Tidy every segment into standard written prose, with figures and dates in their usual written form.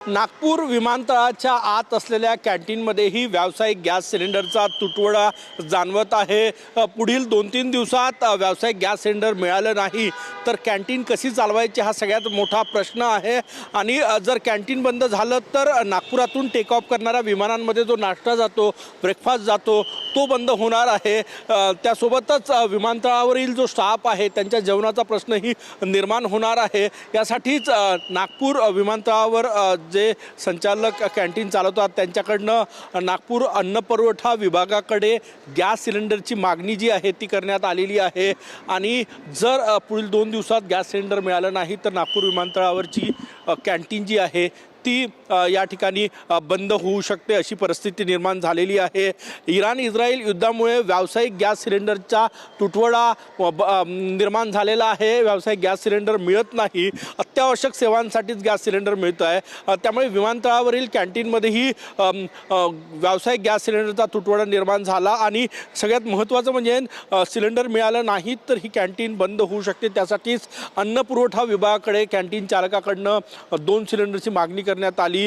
नागपूर विमानतळाच्या आत असलेल्या कॅन्टीनमध्येही व्यावसायिक गॅस सिलेंडरचा तुटवडा जाणवत आहे। पुढील 2-3 दिवसात व्यावसायिक गॅस सिलेंडर मिळालं नाही तर कॅन्टीन कशी चालवायची हा सगळ्यात मोठा प्रश्न आहे। आणि जर कॅन्टीन बंद झालं तर नागपुरातून टेक ऑफ करणाऱ्या विमानांमध्ये जो नाश्ता जातो, ब्रेकफास्ट जातो, तो बंद होणार आहे। त्यासोबतच विमानतळावरील जो स्टाफ आहे त्यांच्या जेवणाचा प्रश्नही निर्माण होणार आहे। यासाठीच नागपूर विमानतळावर जे संचालक कॅन्टीन चालवतात त्यांच्याकडनं नागपूर अन्न पुरवठा विभागाकडे गॅस सिलेंडरची मागणी जी आहे ती करण्यात आलेली आहे। आणि जर पुढील 2 दिवसात गॅस सिलेंडर मिळालं नाही तर नागपूर विमानतळावरची कॅन्टीन जी आहे ती या ठिकाणी बंद होऊ शकते अशी परिस्थिती निर्माण झालेली आहे। इराण-इस्रायल युद्धामुळे व्यावसायिक गॅस सिलेंडरचा तुटवडा निर्माण झालेला आहे। व्यावसायिक गॅस सिलेंडर मिळत नाही, अत्यावश्यक सेवांसाठीच गॅस सिलेंडर मिळत आहे। त्यामुळे विमानतळावरील कॅन्टीनमध्येही व्यावसायिक गॅस सिलेंडरचा तुटवडा निर्माण झाला आणि सगळ्यात महत्त्वाचं म्हणजे सिलेंडर मिळालं नाही तर ही कॅन्टीन बंद होऊ शकते। त्यासाठीच अन्न पुरवठा विभागाकडे कॅन्टीन चालकाकडनं 2 सिलेंडरची मागणी करण्यात आली।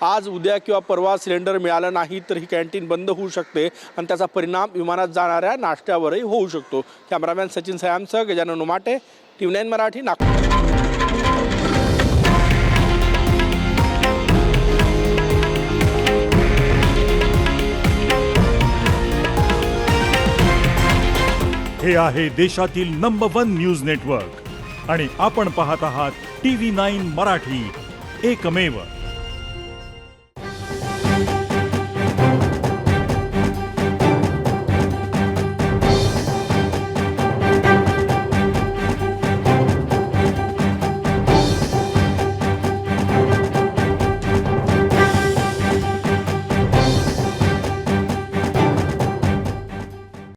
आज उद्या किंवा परवा सिलेंडर मिळालं नाही तर ही कॅन्टीन बंद होऊ शकते आणि त्याचा परिणाम विमानात जाणाऱ्या नाश्त्यावरही होऊ शकतो। कॅमेरामॅन सचिन सयामसह गजानन उमाटे, TV9 मराठी, नागपूर। हे आहे देशातील नंबर 1 न्यूज नेटवर्क आणि आपण पाहत आहात TV9 मराठी, एकमेव।